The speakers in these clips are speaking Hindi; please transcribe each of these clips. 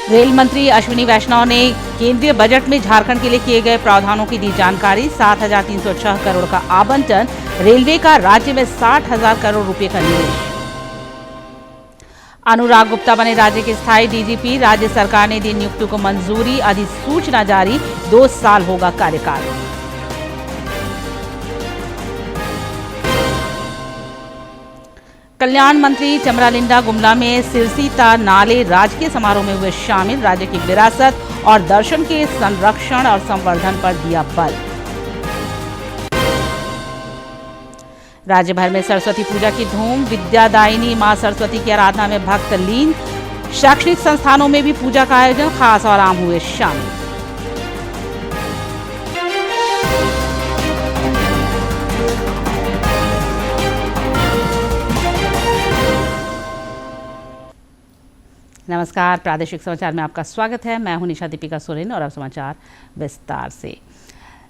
रेल मंत्री अश्विनी वैष्णव ने केंद्रीय बजट में झारखंड के लिए किए गए प्रावधानों की दी जानकारी। 7,306 करोड़ का आवंटन, रेलवे का राज्य में 60,000 करोड़ रुपए का निवेश। अनुराग गुप्ता बने राज्य के स्थायी डीजीपी, राज्य सरकार ने दी नियुक्ति को मंजूरी, अधिसूचना जारी, 2 साल होगा कार्यकाल। कल्याण मंत्री चमरालिंडा गुमला में सिरसीता नाले राजकीय समारोह में हुए शामिल, राज्य की विरासत और दर्शन के संरक्षण और संवर्धन पर दिया बल। राज्य भर में सरस्वती पूजा की धूम, विद्यादायिनी मां सरस्वती की आराधना में भक्त लीन, शैक्षणिक संस्थानों में भी पूजा का आयोजन, खास और आम हुए शामिल। नमस्कार, प्रादेशिक समाचार में आपका स्वागत है। मैं हूं निशा दीपिका सोरेन और अब समाचार विस्तार से।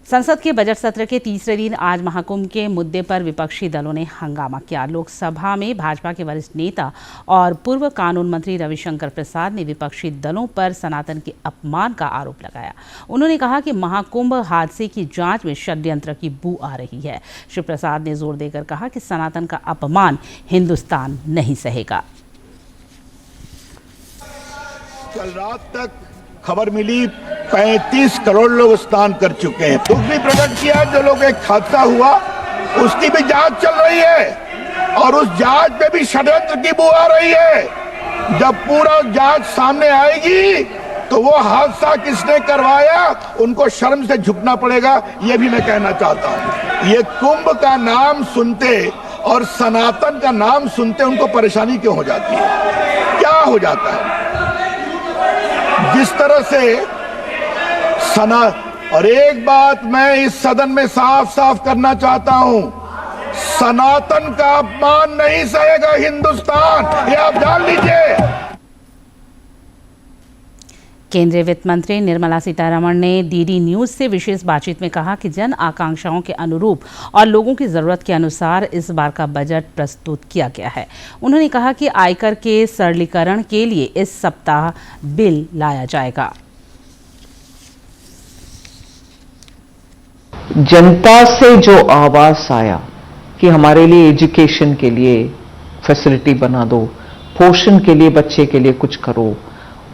संसद के बजट सत्र के तीसरे दिन आज महाकुंभ के मुद्दे पर विपक्षी दलों ने हंगामा किया। लोकसभा में भाजपा के वरिष्ठ नेता और पूर्व कानून मंत्री रविशंकर प्रसाद ने विपक्षी दलों पर सनातन के अपमान का आरोप लगाया। उन्होंने कहा कि महाकुंभ हादसे की जांच में षड्यंत्र की बू आ रही है। श्री प्रसाद ने जोर देकर कहा कि सनातन का अपमान हिंदुस्तान नहीं सहेगा। कल रात तक खबर मिली 35 करोड़ लोग स्नान कर चुके हैं। दुख भी प्रकट किया, जो लोग एक हादसा हुआ उसकी भी जांच चल रही है और उस जांच में भी षड्यंत्र की बू आ रही है। जब पूरा जांच सामने आएगी तो वो हादसा किसने करवाया उनको शर्म से झुकना पड़ेगा, ये भी मैं कहना चाहता हूँ। ये कुंभ का नाम सुनते और सनातन का नाम सुनते उनको परेशानी क्यों हो जाती है, क्या हो जाता है? जिस तरह से और एक बात मैं इस सदन में साफ साफ करना चाहता हूं, सनातन का अपमान नहीं सहेगा हिंदुस्तान, ये आप जान लीजिए। केंद्रीय वित्त मंत्री निर्मला सीतारमण ने डीडी न्यूज से विशेष बातचीत में कहा कि जन आकांक्षाओं के अनुरूप और लोगों की जरूरत के अनुसार इस बार का बजट प्रस्तुत किया गया है। उन्होंने कहा कि आयकर के सरलीकरण के लिए इस सप्ताह बिल लाया जाएगा। जनता से जो आवाज आया कि हमारे लिए एजुकेशन के लिए फैसिलिटी बना दो, पोषण के लिए बच्चे के लिए कुछ करो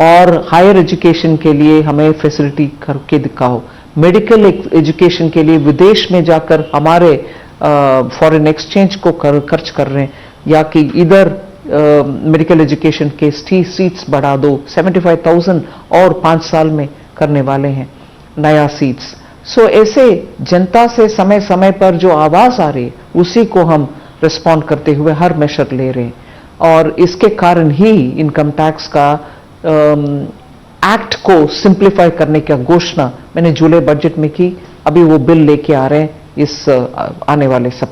और हायर एजुकेशन के लिए हमें फैसिलिटी करके दिखाओ, मेडिकल एजुकेशन के लिए विदेश में जाकर हमारे फॉरेन एक्सचेंज को खर्च कर रहे हैं, या कि इधर मेडिकल एजुकेशन के सीट्स बढ़ा दो, 75,000 और 5 साल में करने वाले हैं नया सीट्स। सो ऐसे जनता से समय समय पर जो आवाज आ रही है उसी को हम रिस्पॉन्ड करते हुए हर मेशर ले रहे हैं और इसके कारण ही इनकम टैक्स का एक्ट को सिंप्लीफाई करने की घोषणा मैंने जुलाई बजट में की। अभी वो बिल लेके आ रहे हैं इस आने वाले सप्ताह।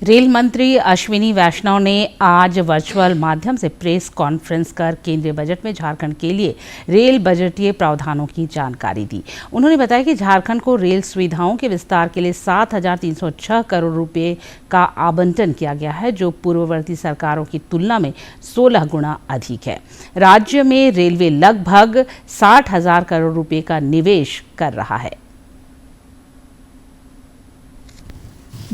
रेल मंत्री अश्विनी वैष्णव ने आज वर्चुअल माध्यम से प्रेस कॉन्फ्रेंस कर केंद्रीय बजट में झारखंड के लिए रेल बजटीय प्रावधानों की जानकारी दी। उन्होंने बताया कि झारखंड को रेल सुविधाओं के विस्तार के लिए 7,306 करोड़ रुपए का आवंटन किया गया है, जो पूर्ववर्ती सरकारों की तुलना में 16 गुना अधिक है। राज्य में रेलवे लगभग 60,000 करोड़ रुपए का निवेश कर रहा है।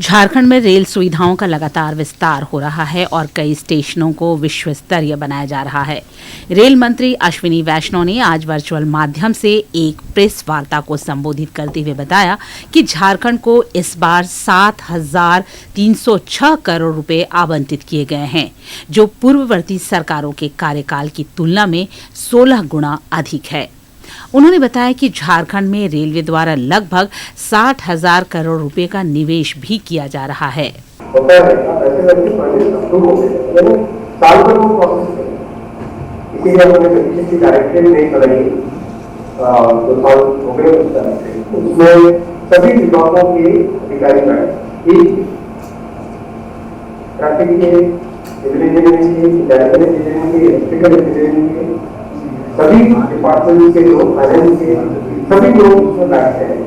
झारखंड में रेल सुविधाओं का लगातार विस्तार हो रहा है और कई स्टेशनों को विश्व स्तरीय बनाया जा रहा है। रेल मंत्री अश्विनी वैष्णव ने आज वर्चुअल माध्यम से एक प्रेस वार्ता को संबोधित करते हुए बताया कि झारखंड को इस बार 7,306 करोड़ रुपए आवंटित किए गए हैं, जो पूर्ववर्ती सरकारों के कार्यकाल की तुलना में 16 गुना अधिक है। उन्होंने बताया कि झारखंड में रेलवे द्वारा लगभग 60,000 करोड़ रुपए का निवेश भी किया जा रहा है। सभी विभागों के अधिकारी ट्रैफिक के, सभी डिपार्टमेंट के लोग, फाइनेंस के सभी लोग उसमें बैठते हैं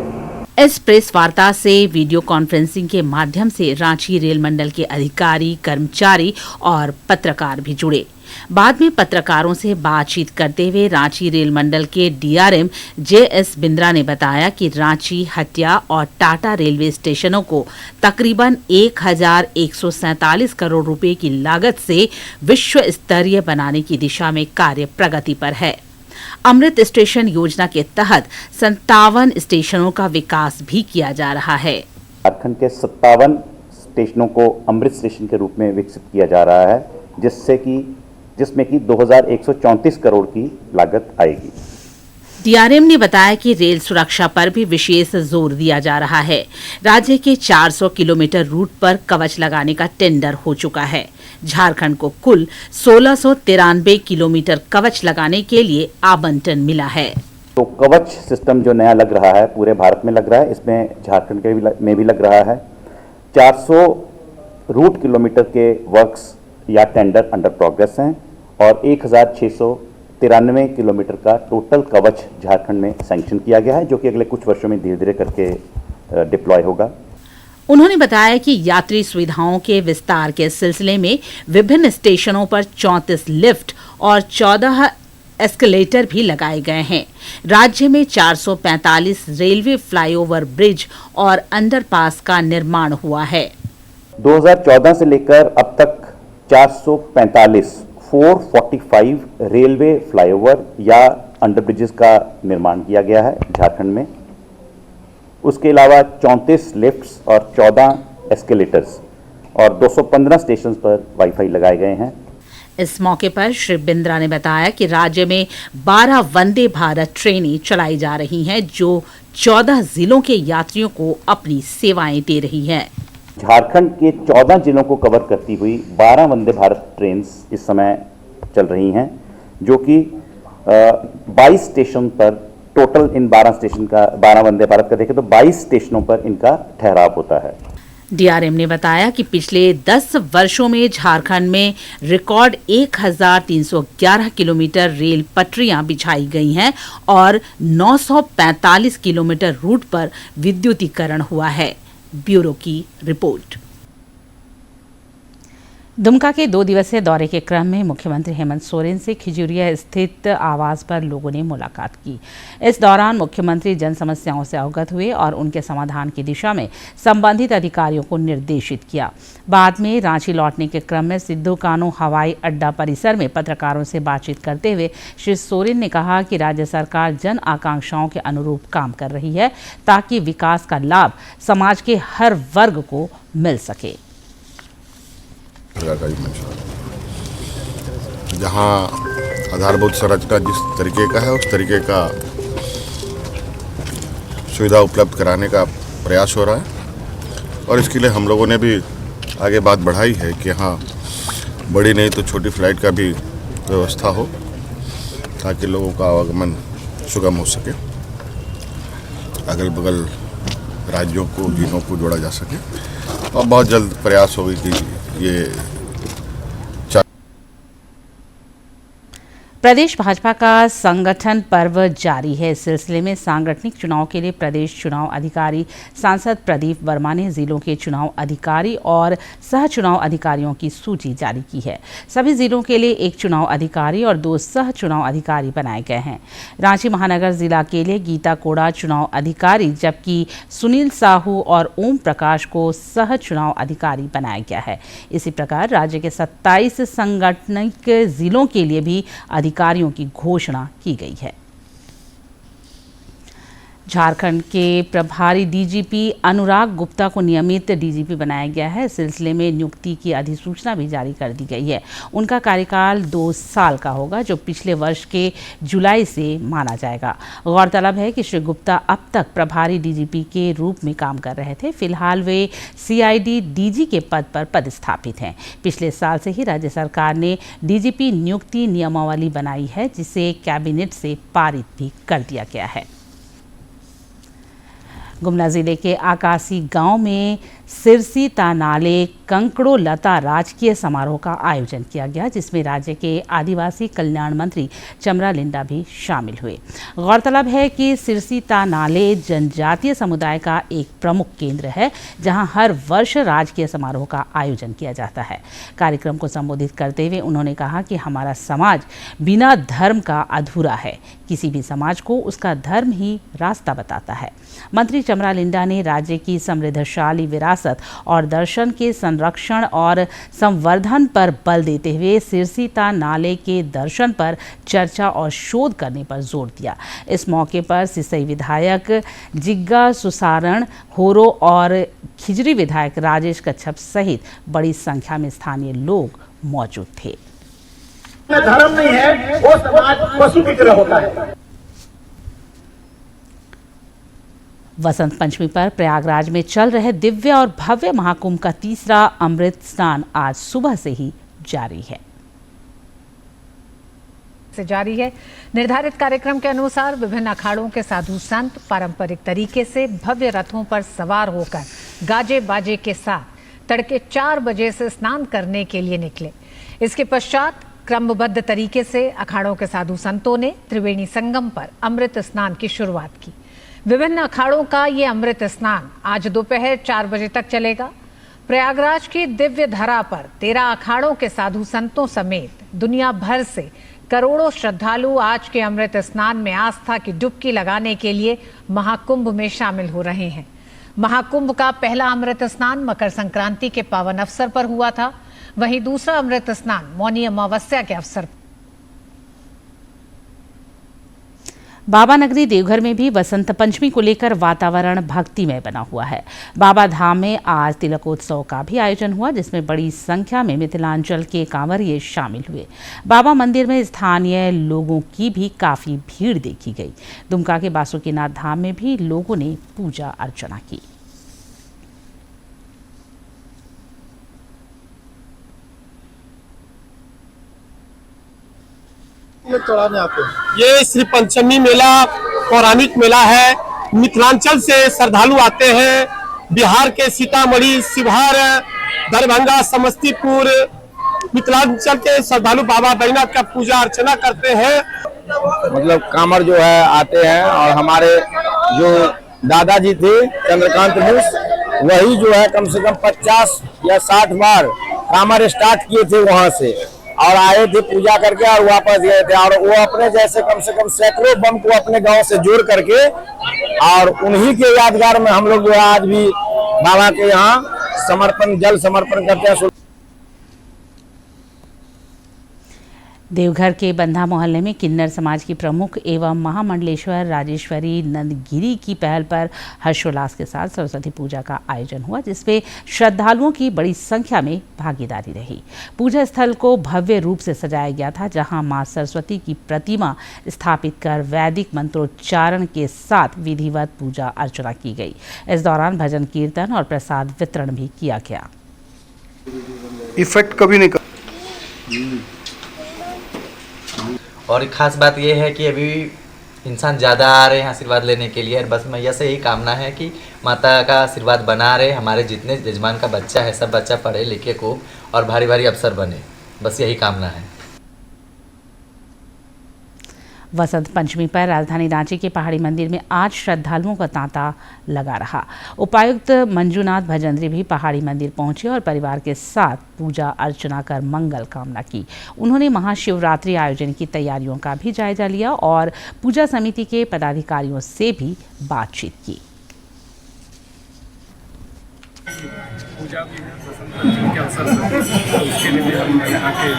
इस प्रेस वार्ता से वीडियो कॉन्फ्रेंसिंग के माध्यम से रांची रेल मंडल के अधिकारी, कर्मचारी और पत्रकार भी जुड़े। बाद में पत्रकारों से बातचीत करते हुए रांची रेल मंडल के डीआरएम जेएस बिंद्रा ने बताया कि रांची, हटिया और टाटा रेलवे स्टेशनों को तकरीबन 1147 करोड़ रुपए की लागत से विश्व स्तरीय बनाने की दिशा में कार्य प्रगति पर है। अमृत स्टेशन योजना के तहत 57 स्टेशनों का विकास भी किया जा रहा है। झारखंड के 57 स्टेशनों को अमृत स्टेशन के रूप में विकसित किया जा रहा है, जिसमें कि 2134 करोड़ की लागत आएगी। डीआरएम ने बताया कि रेल सुरक्षा पर भी विशेष जोर दिया जा रहा है। राज्य के 400 किलोमीटर रूट पर कवच लगाने का टेंडर हो चुका है। झारखंड को कुल 1693 किलोमीटर कवच लगाने के लिए आवंटन मिला है। तो कवच सिस्टम जो नया लग रहा है, पूरे भारत में लग रहा है, इसमें झारखंड में भी लग रहा है। 400 रूट किलोमीटर के वर्क्स या टेंडर अंडर प्रोग्रेस हैं और 1693 किलोमीटर का टोटल कवच झारखंड में सैंक्शन किया गया है, जो कि अगले कुछ वर्षों में धीरे धीरे करके डिप्लॉय होगा। उन्होंने बताया कि यात्री सुविधाओं के विस्तार के सिलसिले में विभिन्न स्टेशनों पर 34 लिफ्ट और 14 एस्केलेटर भी लगाए गए हैं। राज्य में 445 रेलवे फ्लाईओवर, ब्रिज और अंडरपास का निर्माण हुआ है। 2014 से लेकर अब तक 445 रेलवे फ्लाईओवर या अंडरब्रिजेस का निर्माण किया गया है झारखंड में। उसके अलावा 34 लिफ्ट्स और 14 एस्केलेटर्स और 215 स्टेशन पर वाईफाई लगाए गए हैं। इस मौके पर श्री बिंद्रा ने बताया कि राज्य में 12 वंदे भारत ट्रेनें चलाई जा रही हैं, जो 14 जिलों के यात्रियों को अपनी सेवाएं दे रही हैं। झारखंड के 14 जिलों को कवर करती हुई 12 वंदे भारत ट्रेन इस समय चल रही हैं, जो कि 22 स्टेशन पर टोटल इन 12 वंदे भारत का देखें तो 22 स्टेशनों पर इनका ठहराव होता है। डीआरएम ने बताया कि पिछले 10 वर्षों में झारखंड में रिकॉर्ड 1311 किलोमीटर रेल पटरियां बिछाई गई हैं और 945 किलोमीटर रूट पर विद्युतीकरण हुआ है। ब्यूरो की रिपोर्ट। दुमका के 2 दिवसीय दौरे के क्रम में मुख्यमंत्री हेमंत सोरेन से खिजुरिया स्थित आवास पर लोगों ने मुलाकात की। इस दौरान मुख्यमंत्री जन समस्याओं से अवगत हुए और उनके समाधान की दिशा में संबंधित अधिकारियों को निर्देशित किया। बाद में रांची लौटने के क्रम में सिद्धू कान्हू हवाई अड्डा परिसर में पत्रकारों से बातचीत करते हुए श्री सोरेन ने कहा कि राज्य सरकार जन आकांक्षाओं के अनुरूप काम कर रही है, ताकि विकास का लाभ समाज के हर वर्ग को मिल सके। जहाँ आधारभूत संरचना जिस तरीके का है, उस तरीके का सुविधा उपलब्ध कराने का प्रयास हो रहा है और इसके लिए हम लोगों ने भी आगे बात बढ़ाई है कि हाँ, बड़ी नहीं तो छोटी फ्लाइट का भी व्यवस्था हो, ताकि लोगों का आवागमन सुगम हो सके, अगल बगल राज्यों को, जिलों को जोड़ा जा सके और बहुत जल्द प्रयास होगी कि ये प्रदेश भाजपा का संगठन पर्व जारी है। इस सिलसिले में सांगठनिक चुनाव के लिए प्रदेश चुनाव अधिकारी सांसद प्रदीप वर्मा ने जिलों के चुनाव अधिकारी और सह चुनाव अधिकारियों की सूची जारी की है। सभी जिलों के लिए 1 चुनाव अधिकारी और 2 सह चुनाव अधिकारी बनाए गए हैं। रांची महानगर जिला के लिए गीता कोड़ा चुनाव अधिकारी, जबकि सुनील साहू और ओम प्रकाश को सह चुनाव अधिकारी बनाया गया है। इसी प्रकार राज्य के 27 संगठनिक जिलों के लिए भी अधिकारियों की घोषणा की गई है। झारखंड के प्रभारी डीजीपी अनुराग गुप्ता को नियमित डीजीपी बनाया गया है। इस सिलसिले में नियुक्ति की अधिसूचना भी जारी कर दी गई है। उनका कार्यकाल 2 साल का होगा, जो पिछले वर्ष के जुलाई से माना जाएगा। गौरतलब है कि श्री गुप्ता अब तक प्रभारी डीजीपी के रूप में काम कर रहे थे। फिलहाल वे सीआईडी डीजी के पद पर पदस्थापित हैं। पिछले साल से ही राज्य सरकार ने डीजीपी नियुक्ति नियमावली बनाई है, जिसे कैबिनेट से पारित भी कर दिया गया है। गुमला जिले के आकासी गांव में सिरसी तानाले कंकड़ो लता राजकीय समारोह का आयोजन किया गया, जिसमें राज्य के आदिवासी कल्याण मंत्री चमरा लिंडा भी शामिल हुए। गौरतलब है कि सिरसी तानाले जनजातीय समुदाय का एक प्रमुख केंद्र है, जहां हर वर्ष राजकीय समारोह का आयोजन किया जाता है। कार्यक्रम को संबोधित करते हुए उन्होंने कहा कि हमारा समाज बिना धर्म का अधूरा है। किसी भी समाज को उसका धर्म ही रास्ता बताता है। मंत्री चमरा लिंडा ने राज्य की समृद्धशाली विरासत और दर्शन के संरक्षण और संवर्धन पर बल देते हुए सिरसी तानाले के दर्शन पर चर्चा और शोध करने पर जोर दिया। इस मौके पर सिसई विधायक जिग्गा सुसारण होरो और खिजरी विधायक राजेश कच्छप सहित बड़ी संख्या में स्थानीय लोग मौजूद थे। धर्म नहीं है, वो समाज पशु की तरह होता है। वसंत पंचमी पर प्रयागराज में चल रहे दिव्य और भव्य महाकुंभ का तीसरा अमृत स्नान आज सुबह से ही जारी है। जारी है। निर्धारित कार्यक्रम के अनुसार विभिन्न अखाड़ों के साधु संत पारंपरिक तरीके से भव्य रथों पर सवार होकर गाजे बाजे के साथ तड़के 4 बजे से स्नान करने के लिए निकले। इसके पश्चात क्रमबद्ध तरीके से अखाड़ों के साधु संतों ने त्रिवेणी संगम पर अमृत स्नान की शुरुआत की। विभिन्न अखाड़ों का ये अमृत स्नान आज दोपहर 4 बजे तक चलेगा। प्रयागराज की दिव्य धरा पर 13 अखाड़ों के साधु संतों समेत दुनिया भर से करोड़ों श्रद्धालु आज के अमृत स्नान में आस्था की डुबकी लगाने के लिए महाकुंभ में शामिल हो रहे हैं। महाकुंभ का पहला अमृत स्नान मकर संक्रांति के पावन अवसर पर हुआ था, वहीं दूसरा अमृत स्नान मौनी अमावस्या के अवसर पर। बाबा नगरी देवघर में भी वसंत पंचमी को लेकर वातावरण भक्तिमय बना हुआ है। बाबा धाम में आज तिलकोत्सव का भी आयोजन हुआ, जिसमें बड़ी संख्या में मिथिलांचल के कांवरिये शामिल हुए। बाबा मंदिर में स्थानीय लोगों की भी काफी भीड़ देखी गई। दुमका के बासुकीनाथ धाम में भी लोगों ने पूजा अर्चना की। ये श्री पंचमी मेला पौराणिक मेला है। मिथिलांचल से श्रद्धालु आते हैं। बिहार के सीतामढ़ी, शिवहर, दरभंगा, समस्तीपुर, मिथिलांचल के श्रद्धालु बाबा बैजनाथ का पूजा अर्चना करते हैं। मतलब कांवड़ जो है आते हैं, और हमारे जो दादाजी थे चंद्रकांत मिश्र, वही जो है कम से कम 50 या 60 बार कांवड़ स्टार्ट किए थे वहां से, और आए थे पूजा करके और वापस गए थे। और वो अपने जैसे कम से कम सैकड़ों बम को अपने गांव से जोड़ करके, और उन्हीं के यादगार में हम लोग जो है आज भी बाबा के यहाँ जल समर्पण करते हैं। देवघर के बंधा मोहल्ले में किन्नर समाज की प्रमुख एवं महामंडलेश्वर राजेश्वरी नंदगिरी की पहल पर हर्षोल्लास के साथ सरस्वती पूजा का आयोजन हुआ, जिसमें श्रद्धालुओं की बड़ी संख्या में भागीदारी रही। पूजा स्थल को भव्य रूप से सजाया गया था, जहां मां सरस्वती की प्रतिमा स्थापित कर वैदिक मंत्रोच्चारण के साथ विधिवत पूजा अर्चना की गई। इस दौरान भजन कीर्तन और प्रसाद वितरण भी किया गया। इफेक्ट कभी नहीं और खास बात यह है कि अभी इंसान ज़्यादा आ रहे हैं आशीर्वाद लेने के लिए। बस मैया से यही कामना है कि माता का आशीर्वाद बना रहे, हमारे जितने यजमान का बच्चा है सब बच्चा पढ़े लिखे को और भारी भारी अफसर बने, बस यही कामना है। वसंत पंचमी पर राजधानी रांची के पहाड़ी मंदिर में आज श्रद्धालुओं का तांता लगा रहा। उपायुक्त मंजूनाथ भजंत्री भी पहाड़ी मंदिर पहुंचे और परिवार के साथ पूजा अर्चना कर मंगल कामना की। उन्होंने महाशिवरात्रि आयोजन की तैयारियों का भी जायजा लिया और पूजा समिति के पदाधिकारियों से भी बातचीत की। पूजा भी है वसंत पंचमी के अवसर पर, तो उसके लिए भी हम यहाँ के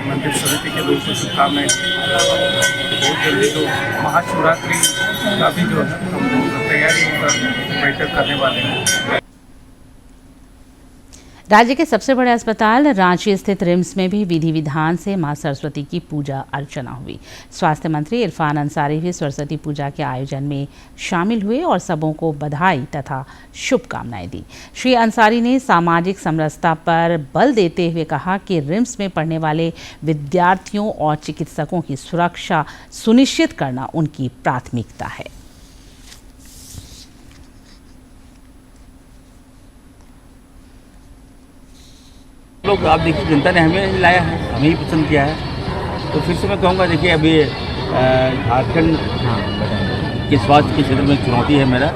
मंदिर समिति के लोगों को शुभकामनाएं। बहुत जल्दी तो महाशिवरात्रि का भी जो है हम तैयारी पर बैठक करने वाले हैं। राज्य के सबसे बड़े अस्पताल रांची स्थित रिम्स में भी विधि विधान से मां सरस्वती की पूजा अर्चना हुई। स्वास्थ्य मंत्री इरफान अंसारी भी सरस्वती पूजा के आयोजन में शामिल हुए और सबों को बधाई तथा शुभकामनाएं दी। श्री अंसारी ने सामाजिक समरसता पर बल देते हुए कहा कि रिम्स में पढ़ने वाले विद्यार्थियों और चिकित्सकों की सुरक्षा सुनिश्चित करना उनकी प्राथमिकता है। लोग आप देखिए जनता ने हमें लाया है, हमें ही पसंद किया है। तो फिर से मैं कहूँगा देखिए अभी झारखंड के स्वास्थ्य के क्षेत्र में चुनौती है मेरा।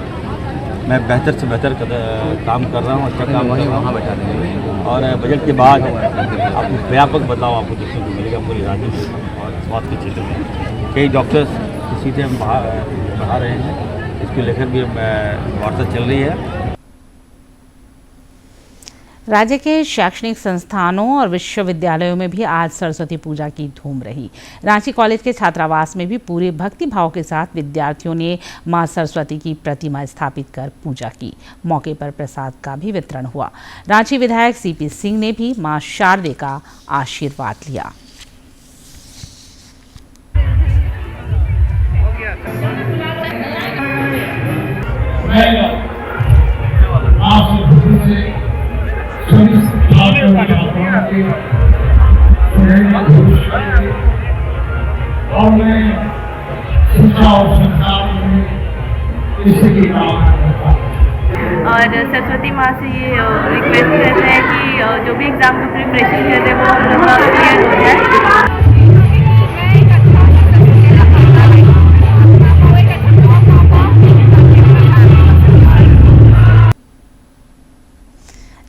मैं बेहतर से बेहतर काम कर रहा हूँ, अच्छा काम कर रहा हूँ बैठा देंगे। और बजट के बाद आपको व्यापक बदलाव आपको देखने को मिलेगा पूरे राज्य में और स्वास्थ्य के क्षेत्र में। कई डॉक्टर्स की सीटें हम बढ़ा रहे हैं, इसको लेकर भी वार्ता चल रही है। राज्य के शैक्षणिक संस्थानों और विश्वविद्यालयों में भी आज सरस्वती पूजा की धूम रही। रांची कॉलेज के छात्रावास में भी पूरे भक्ति भाव के साथ विद्यार्थियों ने मां सरस्वती की प्रतिमा स्थापित कर पूजा की। मौके पर प्रसाद का भी वितरण हुआ। रांची विधायक सीपी सिंह ने भी मां शारदे का आशीर्वाद लिया। और सरस्वती माँ से ये रिक्वेस्ट करते हैं कि जो भी एग्ज़ाम का प्रिपरेशन कर रहे हैं वो हम लोग का क्लियर हो जाए।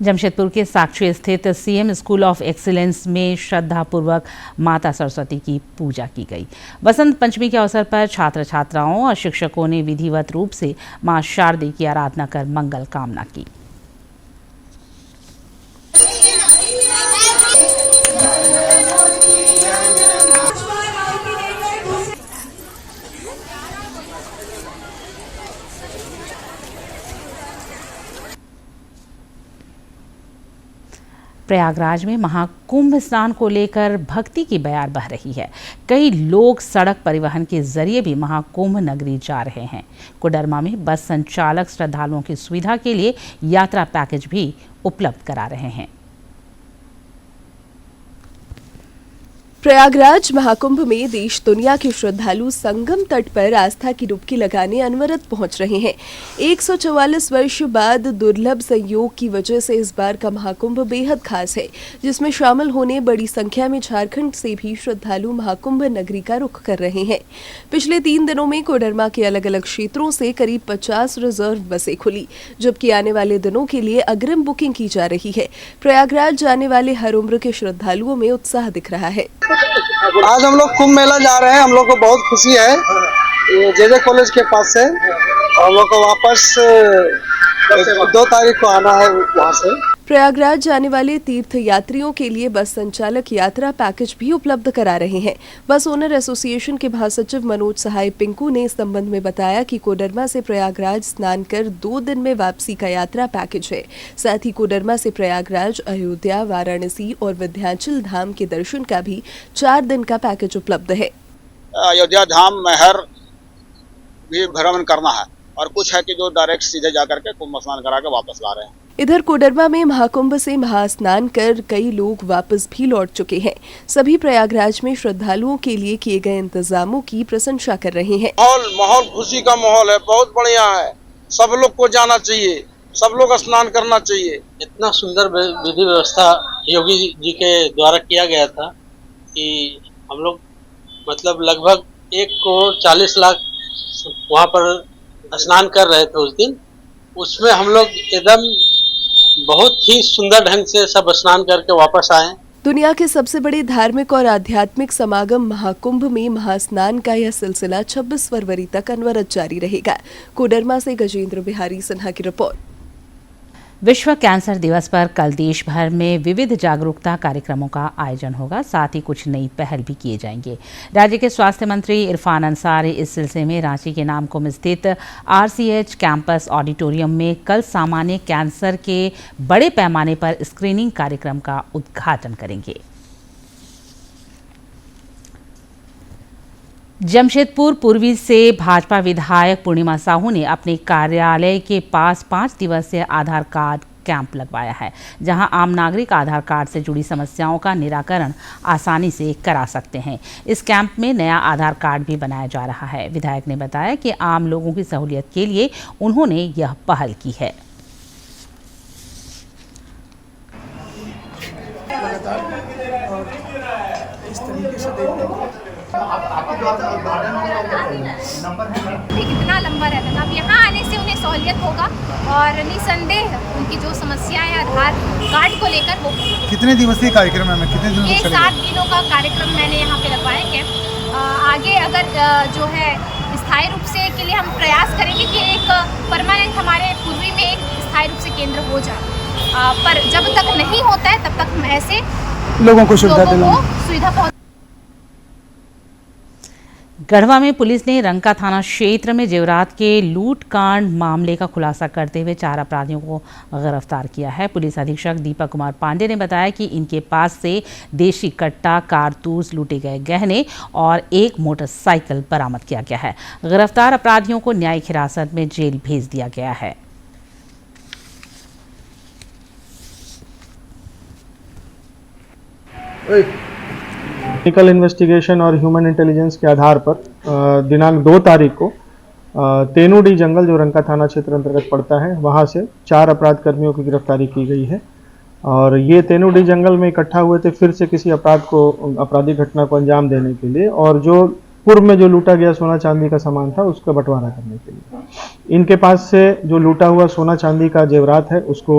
जमशेदपुर के साक्षी स्थित सीएम स्कूल ऑफ एक्सीलेंस में श्रद्धापूर्वक माता सरस्वती की पूजा की गई। वसंत पंचमी के अवसर पर छात्र छात्राओं और शिक्षकों ने विधिवत रूप से मां शारदे की आराधना कर मंगल कामना की। प्रयागराज में महाकुंभ स्नान को लेकर भक्ति की बयार बह रही है। कई लोग सड़क परिवहन के जरिए भी महाकुंभ नगरी जा रहे हैं। कोडरमा में बस संचालक श्रद्धालुओं की सुविधा के लिए यात्रा पैकेज भी उपलब्ध करा रहे हैं। प्रयागराज महाकुंभ में देश दुनिया के श्रद्धालु संगम तट पर आस्था की डुबकी लगाने अनवरत पहुंच रहे हैं। 144 वर्ष बाद दुर्लभ संयोग की वजह से इस बार का महाकुंभ बेहद खास है, जिसमें शामिल होने बड़ी संख्या में झारखंड से भी श्रद्धालु महाकुंभ नगरी का रुख कर रहे हैं। पिछले 3 दिनों में कोडरमा के अलग अलग क्षेत्रों से करीब 50 रिजर्व बसें खुली, जबकि आने वाले दिनों के लिए अग्रिम बुकिंग की जा रही है। प्रयागराज जाने वाले हर उम्र के श्रद्धालुओं में उत्साह दिख रहा है। आज हम लोग कुंभ मेला जा रहे हैं। हम लोग को बहुत खुशी है। ये जेजे कॉलेज के पास से हम लोग को वापस 2 तारीख को आना है वहाँ से। प्रयागराज जाने वाले तीर्थ यात्रियों के लिए बस संचालक यात्रा पैकेज भी उपलब्ध करा रहे हैं। बस ओनर एसोसिएशन के महासचिव मनोज सहाय पिंकू ने इस संबंध में बताया कि कोडरमा से प्रयागराज स्नान कर 2 दिन में वापसी का यात्रा पैकेज है। साथ ही कोडरमा से प्रयागराज, अयोध्या, वाराणसी और विंध्याचल धाम के दर्शन का भी 4 दिन का पैकेज उपलब्ध है। अयोध्या धाम महर भी भ्रमण करना है और कुछ है कि जो डायरेक्ट सीधे जाकर के कुंभ स्नान करा के वापस ला रहे हैं। इधर कोडरमा में महाकुंभ से महास्नान कर कई लोग वापस भी लौट चुके हैं। सभी प्रयागराज में श्रद्धालुओं के लिए किए गए इंतजामों की प्रशंसा कर रहे हैं। माहौल खुशी का माहौल है, बहुत बढ़िया है। सब लोग को जाना चाहिए, सब लोग स्नान करना चाहिए। इतना सुंदर विधि व्यवस्था योगी जी के द्वारा किया गया था कि हम लोग मतलब लगभग 1,40,00,000 वहाँ पर स्नान कर रहे थे उस दिन। उसमें हम लोग एकदम बहुत ही सुंदर ढंग से सब स्नान करके वापस आए। दुनिया के सबसे बड़े धार्मिक और आध्यात्मिक समागम महाकुंभ में महास्नान का यह सिलसिला 26 फरवरी तक अनवरत जारी रहेगा। कोडरमा से गजेंद्र बिहारी सिन्हा की रिपोर्ट। विश्व कैंसर दिवस पर कल देश भर में विविध जागरूकता कार्यक्रमों का आयोजन होगा। साथ ही कुछ नई पहल भी किए जाएंगे। राज्य के स्वास्थ्य मंत्री इरफान अंसारी इस सिलसिले में रांची के नामकुम स्थित RCH कैंपस ऑडिटोरियम में कल सामान्य कैंसर के बड़े पैमाने पर स्क्रीनिंग कार्यक्रम का उद्घाटन करेंगे। जमशेदपुर पूर्वी से भाजपा विधायक पूर्णिमा साहू ने अपने कार्यालय के पास 5 दिवसीय आधार कार्ड कैंप लगवाया है, जहां आम नागरिक आधार कार्ड से जुड़ी समस्याओं का निराकरण आसानी से करा सकते हैं। इस कैंप में नया आधार कार्ड भी बनाया जा रहा है। विधायक ने बताया कि आम लोगों की सहूलियत के लिए उन्होंने यह पहल की है। लगातार और इस तरीके से देखते हैं। कितना लंबा रहता था, अब यहाँ आने से उन्हें सहूलियत होगा और निसंदेह उनकी जो समस्या है आधार कार्ड को लेकर वो कितने दिवसीय कार्यक्रम है, कितने दिनों ये तक चलेगा? 7 दिनों का कार्यक्रम मैंने यहाँ पे लगवाया कैंप। आगे अगर जो है स्थायी रूप से के लिए हम प्रयास करेंगे कि एक परमानेंट हमारे पूर्वी में एक स्थायी रूप से केंद्र हो जाए, पर जब तक नहीं होता है तब तक हम ऐसे लोगों को सुविधा पहुँच। गढ़वा में पुलिस ने रंका थाना क्षेत्र में जेवरात के लूटकांड मामले का खुलासा करते हुए 4 अपराधियों को गिरफ्तार किया है। पुलिस अधीक्षक दीपक कुमार पांडे ने बताया कि इनके पास से देशी कट्टा, कारतूस, लूटे गए गहने और एक मोटरसाइकिल बरामद किया गया है। गिरफ्तार अपराधियों को न्यायिक हिरासत में जेल भेज दिया गया है। टेक्निकल इन्वेस्टिगेशन और ह्यूमन इंटेलिजेंस के आधार पर दिनांक 2 तारीख को तेनुडी जंगल जो रंका थाना क्षेत्र अंतर्गत पड़ता है वहां से 4 अपराध कर्मियों की गिरफ्तारी की गई है और ये तेनुडी जंगल में इकट्ठा हुए थे फिर से किसी आपराधिक घटना को अंजाम देने के लिए और जो पूर्व में जो लूटा गया सोना चांदी का सामान था उसका बंटवारा करने के लिए। इनके पास से जो लूटा हुआ सोना चांदी का जेवरात है उसको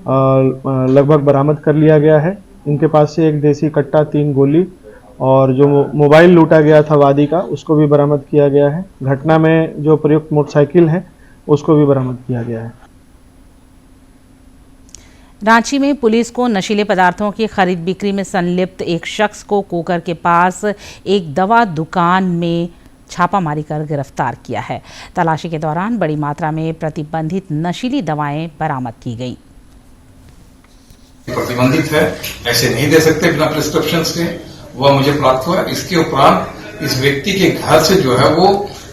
लगभग बरामद कर लिया गया है। इनके पास से एक देसी कट्टा, 3 गोली और जो मोबाइल लूटा गया था वादी का उसको भी बरामद किया गया है। घटना में जो प्रयुक्त मोटरसाइकिल है उसको भी बरामद किया गया है। रांची में पुलिस को नशीले पदार्थों की खरीद बिक्री में संलिप्त एक शख्स को कोकर के पास एक दवा दुकान में छापामारी कर गिरफ्तार किया है। तलाशी के दौरान बड़ी मात्रा में प्रतिबंधित नशीली दवाएं बरामद की गई। प्रतिबंधित है, ऐसे नहीं दे सकते बिना प्रिस्क्रिप्शन के, वह मुझे प्राप्त हुआ। इसके उपरांत इस व्यक्ति के घर से जो है वो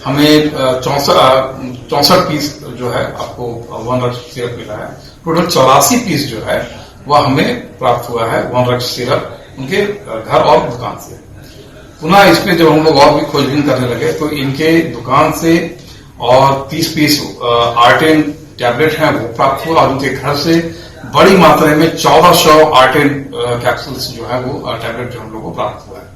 हमें 64 पीस जो है आपको वन रक्ष सिरप मिला है। टोटल 84 पीस जो है वह हमें प्राप्त हुआ है वन रक्ष सिरप उनके घर और दुकान से। पुनः इसमें जब हम लोग और भी खोजबीन करने लगे तो इनके दुकान से और 30 पीस आर्टेन टैबलेट हैं वो प्राप्त हुआ और उनके घर से बड़ी मात्रा में 1400 आर्टेन कैप्सूल्स जो है वो टैबलेट जो हम लोग को प्राप्त हुआ है।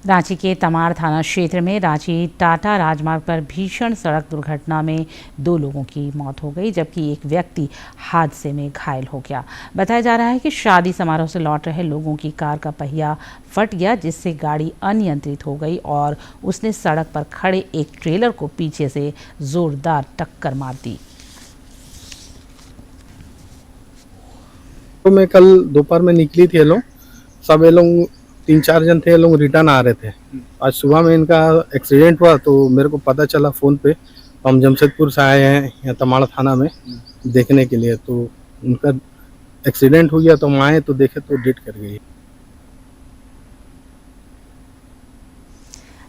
रांची के तमाड़ थाना क्षेत्र में रांची टाटा राजमार्ग पर भीषण सड़क दुर्घटना में 2 लोगों की मौत हो गई जबकि एक व्यक्ति हादसे में घायल हो गया। बताया जा रहा है कि शादी समारोह से लौट रहे लोगों की कार का पहिया फट गया जिससे गाड़ी अनियंत्रित हो गई और उसने सड़क पर खड़े एक ट्रेलर को पीछे से जोरदार टक्कर मार दी। तो मैं कल दोपहर में निकली थी, ये लोग सब ये लोग 3-4 जन थे, ये लोग रिटर्न आ रहे थे। आज सुबह में इनका एक्सीडेंट हुआ तो मेरे को पता चला फोन पे। हम जमशेदपुर से आए हैं यहाँ तमाड़ा थाना में देखने के लिए, तो उनका एक्सीडेंट हो गया तो हम आए तो देखे तो डेथ कर गई।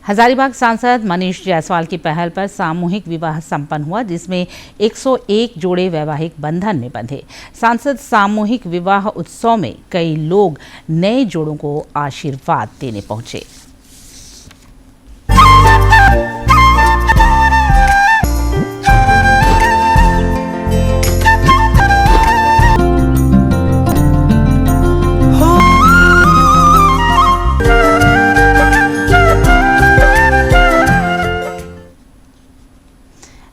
हजारीबाग सांसद मनीष जायसवाल की पहल पर सामूहिक विवाह संपन्न हुआ जिसमें 101 जोड़े वैवाहिक बंधन में बंधे। सांसद सामूहिक विवाह उत्सव में कई लोग नए जोड़ों को आशीर्वाद देने पहुंचे।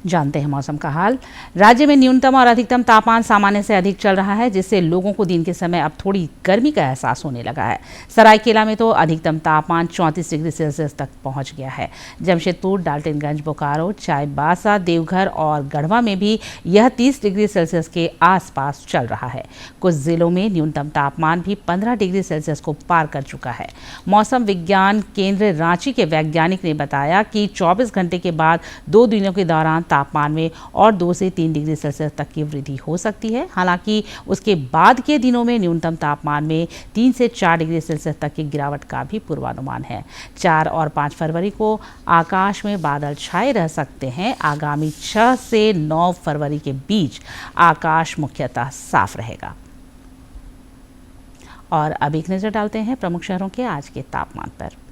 जानते हैं मौसम का हाल। राज्य में न्यूनतम और अधिकतम तापमान सामान्य से अधिक चल रहा है जिससे लोगों को दिन के समय अब थोड़ी गर्मी का एहसास होने लगा है। सरायकेला में तो अधिकतम तापमान 34 डिग्री सेल्सियस तक पहुंच गया है। जमशेदपुर, डाल्टनगंज, बोकारो, चाईबासा, देवघर और गढ़वा में भी यह 30 डिग्री सेल्सियस के आसपास चल रहा है। कुछ जिलों में न्यूनतम तापमान भी 15 डिग्री सेल्सियस को पार कर चुका है। मौसम विज्ञान केंद्र रांची के वैज्ञानिक ने बताया कि 24 घंटे के बाद 2 दिनों के दौरान तापमान में और 2 से 3 डिग्री सेल्सियस तक की वृद्धि हो सकती है। हालांकि उसके बाद के दिनों में न्यूनतम तापमान में 3 से 4 डिग्री सेल्सियस तक की गिरावट का भी पूर्वानुमान है। 4 और 5 फरवरी को आकाश में बादल छाए रह सकते हैं। आगामी 6 से 9 फरवरी के बीच आकाश मुख्यतः साफ रहेगा। और अब एक नजर डालते हैं प्रमुख शहरों के आज के तापमान पर।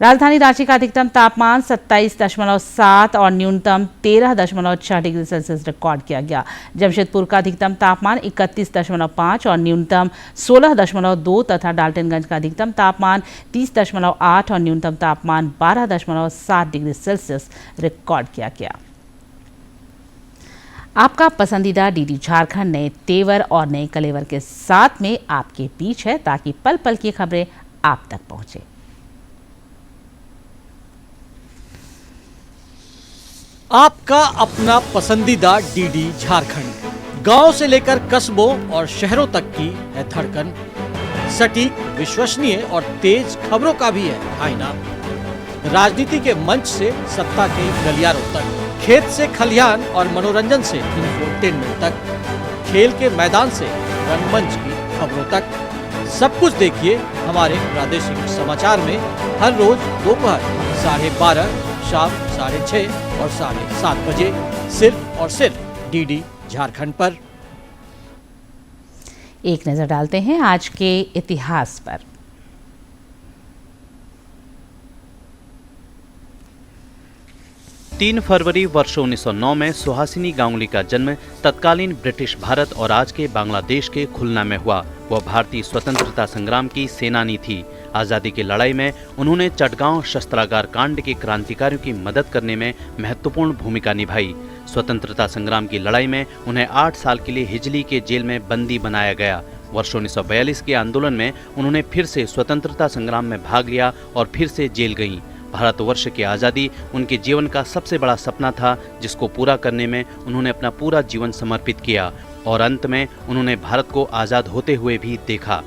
राजधानी रांची का अधिकतम तापमान 27.7 और न्यूनतम 13.6 डिग्री सेल्सियस रिकॉर्ड किया गया। जमशेदपुर का अधिकतम तापमान 31.5 और न्यूनतम 16.2 तथा डाल्टनगंज का अधिकतम तापमान 30.8 और न्यूनतम तापमान 12.7 डिग्री सेल्सियस रिकॉर्ड किया गया। आपका पसंदीदा डीडी झारखंड नए तेवर और नए कलेवर के साथ में आपके बीच है, ताकि पल पल की खबरें आप तक पहुंचे। आपका अपना पसंदीदा डीडी झारखंड, गांव से लेकर कस्बों और शहरों तक की है धड़कन। सटीक, विश्वसनीय और तेज खबरों का भी है आईना। राजनीति के मंच से सत्ता के गलियारों तक, खेत से खलिहान और मनोरंजन से इंफोटेनमेंट तक, खेल के मैदान से रंगमंच की खबरों तक, सब कुछ देखिए हमारे प्रादेशिक समाचार में हर रोज दोपहर 12:30, शाम 6:30 और 7:30 बजे, सिर्फ और सिर्फ डीडी झारखंड पर। एक नजर डालते हैं आज के इतिहास पर। 3 फरवरी वर्ष 1909 में सुहासिनी गांगुली का जन्म तत्कालीन ब्रिटिश भारत और आज के बांग्लादेश के खुलना में हुआ। वह भारतीय स्वतंत्रता संग्राम की सेनानी थी। आज़ादी की लड़ाई में उन्होंने चटगांव शस्त्रागार कांड के क्रांतिकारियों की मदद करने में महत्वपूर्ण भूमिका निभाई। स्वतंत्रता संग्राम की लड़ाई में उन्हें 8 साल के लिए हिजली के जेल में बंदी बनाया गया। वर्ष 1942 के आंदोलन में उन्होंने फिर से स्वतंत्रता संग्राम में भाग लिया और फिर से जेल गईं। भारतवर्ष की आज़ादी उनके जीवन का सबसे बड़ा सपना था, जिसको पूरा करने में उन्होंने अपना पूरा जीवन समर्पित किया और अंत में उन्होंने भारत को आज़ाद होते हुए भी देखा।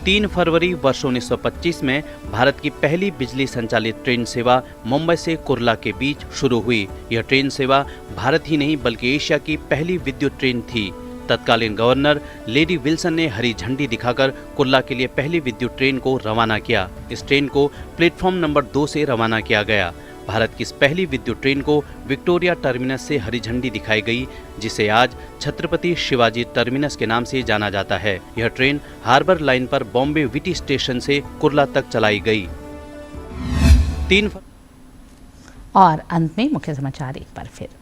3 फरवरी वर्ष 1925 में भारत की पहली बिजली संचालित ट्रेन सेवा मुंबई से कुर्ला के बीच शुरू हुई। यह ट्रेन सेवा भारत ही नहीं बल्कि एशिया की पहली विद्युत ट्रेन थी। तत्कालीन गवर्नर लेडी विल्सन ने हरी झंडी दिखाकर कुर्ला के लिए पहली विद्युत ट्रेन को रवाना किया। इस ट्रेन को प्लेटफॉर्म नंबर 2 से रवाना किया गया। भारत की इस पहली विद्युत ट्रेन को विक्टोरिया टर्मिनस से हरी झंडी दिखाई गई, जिसे आज छत्रपति शिवाजी टर्मिनस के नाम से जाना जाता है। यह ट्रेन हार्बर लाइन पर बॉम्बे विटी स्टेशन से कुर्ला तक चलाई गई। 3 और अंत में मुख्य समाचार एक बार फिर।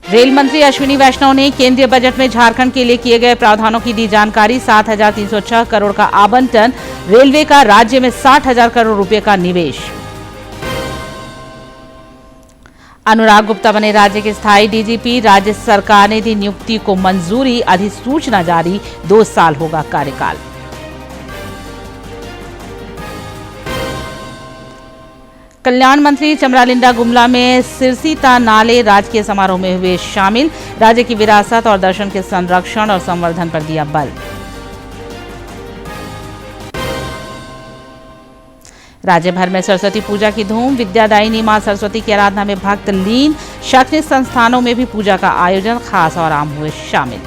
रेल मंत्री अश्विनी वैष्णव ने केंद्रीय बजट में झारखंड के लिए किए गए प्रावधानों की दी जानकारी। 7,306 करोड़ का आवंटन, रेलवे का राज्य में 60,000 करोड़ रुपए का निवेश। अनुराग गुप्ता बने राज्य के स्थायी डीजीपी, राज्य सरकार ने दी नियुक्ति को मंजूरी, अधिसूचना जारी, 2 साल होगा कार्यकाल। कल्याण मंत्री चमरालिंडा गुमला में सिरसीता नाले राजकीय समारोह में हुए शामिल, राज्य की विरासत और दर्शन के संरक्षण और संवर्धन पर दिया बल। राज्य भर में सरस्वती पूजा की धूम, विद्यादायिनी मां सरस्वती की आराधना में भक्त लीन, शैक्षणिक संस्थानों में भी पूजा का आयोजन, खास और आम हुए शामिल।